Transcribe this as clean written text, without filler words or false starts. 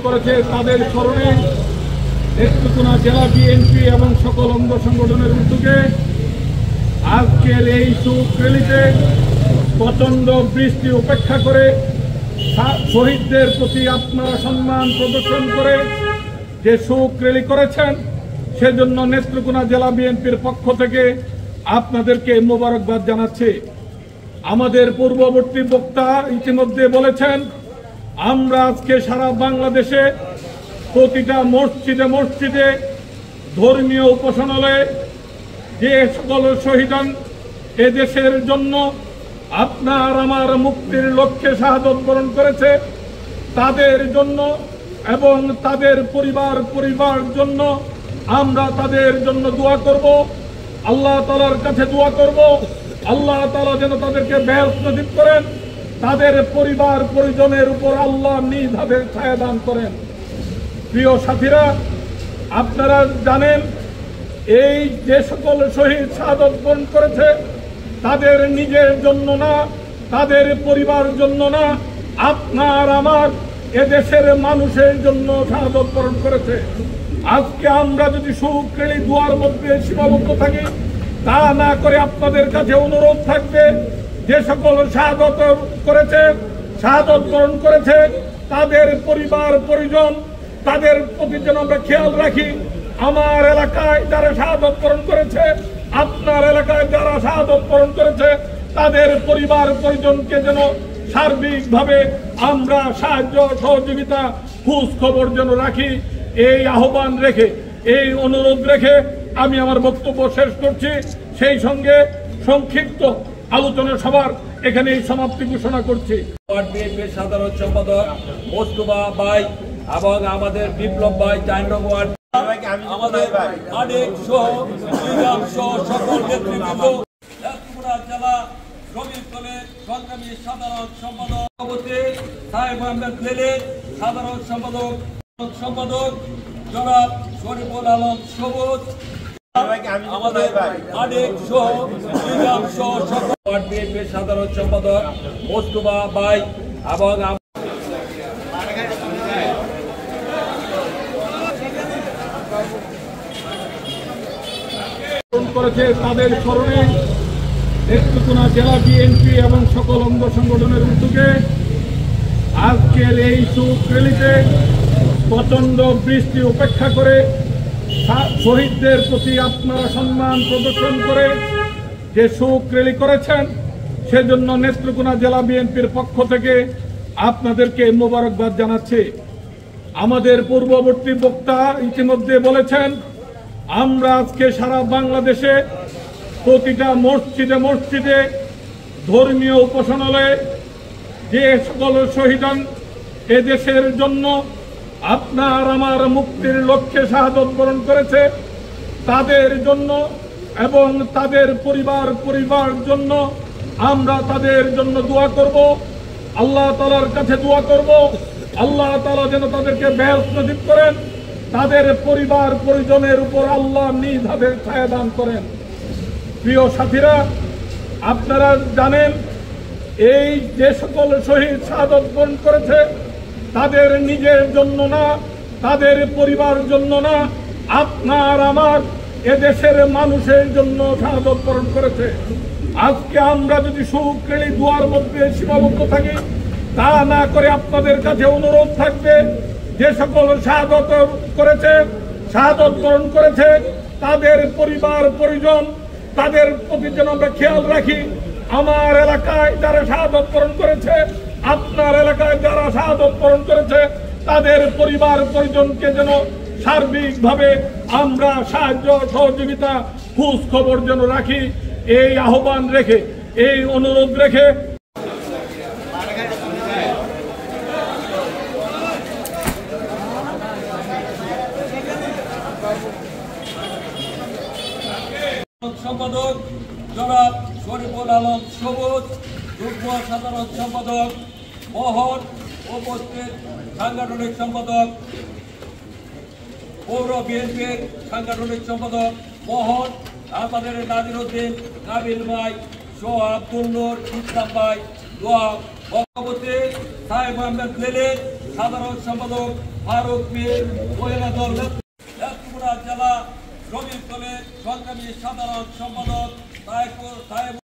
করেছে তাদের স্মরণে নেত্রকোনা জেলা বিএনপি এবং সকল অঙ্গ সংগঠনের উদ্যোগে আজকের এই শোক র্যালিতে প্রচণ্ড বৃষ্টি উপেক্ষা করে শহীদদের প্রতি আপনারা সম্মান প্রদর্শন করে যে শোক র্যালি করেছেন সেজন্য নেত্রকোনা জেলা বিএনপির পক্ষ থেকে আপনাদেরকে মোবারকবাদ জানাচ্ছি। আমাদের পূর্ববর্তী বক্তা ইতিমধ্যে বলেছেন, আমরা আজকে সারা বাংলাদেশে প্রতিটা মসজিদে মসজিদে ধর্মীয় উপাসনালয়ে যে সকল শহীদান এদেশের জন্য আপনার আমার মুক্তির লক্ষ্যে শাহাদত বরণ করেছে তাদের জন্য এবং তাদের পরিবার জন্য আমরা তাদের জন্য দোয়া করব। আল্লাহ তাআলার কাছে দোয়া করব, আল্লাহ তাআলা যেন তাদেরকে বেহেশত নসিব করেন, তাদের পরিবার পরিজনের উপর আল্লাহ নিজ হাতে ছায়া দান করেন। প্রিয় সাথীরা, আপনারা জানেন এই যে সকল শহীদ শাহাদত বরণ করেছে তাদের নিজের জন্য না, তাদের পরিবার জন্য না, আপনার আমার এদেশের মানুষের জন্য শাহাদত বরণ করেছে। আজকে আমরা যদি শোক র্যালি দোয়ার মধ্যে সীমাবদ্ধ থাকি তা না করে আপনাদের কাছে অনুরোধ থাকবে, যে সকল শাহাদত করেছে শাহাদত বরণ করেছে তাদের পরিবার পরিজন তাদের প্রতি যেন আমরা খেয়াল রাখি। আমার এলাকায় যারা শাহাদত বরণ করেছে, আপনার এলাকায় যারা শাহাদত বরণ করেছে তাদের পরিবার পরিজনকে যেন সার্বিকভাবে আমরা সাহায্য সহযোগিতা খোঁজ খবর যেন রাখি। এই আহ্বান রেখে, এই অনুরোধ রেখে আমি আমার বক্তব্য শেষ করছি। সেই সঙ্গে সংক্ষিপ্ত আলোচনা সভার এখানে সমাপ্তি ঘোষণা করছি। বিএনপির সাধারণ সম্পাদক মোস্তফা ভাই এবং আমাদের বিপ্লব ভাই 4 নং ওয়ার্ড, আমাদের অনেক সকল নেতৃবৃন্দ, নেত্রকোনা জেলা শ্রমিক দলের সংগ্রামী সাধারণ সম্পাদক সাহেব আহমেদ লেলের সাধারণ সম্পাদক জনাব শরীফুল আলম সবুজ, আমাদের অনেক সকল বিএনপির সাধারণ সম্পাদক মোস্তফা ভাই এবং করেছে তাদের স্মরণে নেত্রকোনা জেলা বিএনপি এবং সকল অঙ্গ সংগঠনের উদ্যোগে আজকের এই শোক র্যালিতে প্রচণ্ড বৃষ্টি উপেক্ষা করে শহীদদের প্রতি আপনারা সম্মান প্রদর্শন করে যে শোক র্যালি করেছেন সেজন্য নেত্রকোনা জেলা বিএনপির পক্ষ থেকে আপনাদেরকে মোবারকবাদ জানাচ্ছি। আমাদের পূর্ববর্তী বক্তা ইতিমধ্যে বলেছেন, আমরা আজকে সারা বাংলাদেশে প্রতিটা মসজিদে মসজিদে ধর্মীয় উপাসনালয়ে যে সকল শহীদান এদেশের জন্য আপনার আমার মুক্তির লক্ষ্যে শাহাদত বরণ করেছে তাদের জন্য এবং তাদের পরিবার জন্য আমরা তাদের জন্য দোয়া করব। আল্লাহ তাআলার কাছে দোয়া করব, আল্লাহ তাআলা যেন তাদেরকে বেহেশত নসিব করেন, তাদের পরিবার পরিজনের উপর আল্লাহ নিজ হাতে ছায়া দান করেন। প্রিয় সাথীরা, আপনারা জানেন এই যে সকল শহীদ শাহাদত বরণ করেছে তাদের নিজের জন্য না, তাদের পরিবার জন্য না, আপনার আমার এদেশের মানুষের জন্য শাহাদত বরণ করেছে। আজকে আমরা যদি শোক র্যালি দোয়ার মধ্যে সীমাবদ্ধ থাকি তা না করে আপনাদের কাছে অনুরোধ থাকবে, যে সকল শাহাদত করেছে শাহাদত বরণ করেছে তাদের পরিবার পরিজন তাদের প্রতি যেন আমরা খেয়াল রাখি। আমার এলাকায় যারা শাহাদত বরণ করেছে, আপনার এলাকায় যারা শাহাদত বরণ করেছে তাদের পরিবার পরিজনকে যেন সার্বিকভাবে আমরা সাহায্য সহযোগিতা খোঁজ খবর যেন রাখি। এই আহ্বান রেখে, এই অনুরোধ রেখে সম্পাদক জনাব শরীফুল আলম সবুজ, যুগ্ম সাধারণ সম্পাদক মোহন, উপস্থিত সাংগঠনিক সম্পাদক পৌর বিএনপির সাংগঠনিক সম্পাদক মোহন, আমাদের নাজিরউদ্দিন, নাবিল ভাই, সোহ আব্দুল নূর, ইসলাম ভাই, দোয়া, সভাপতি সাহেব আহমেদ লেলের সাধারণ সম্পাদক ফারুক মীর, মহিলা দল নেত্রকোনা জেলা শ্রমিক দলের সংগ্রামী সাধারণ সম্পাদক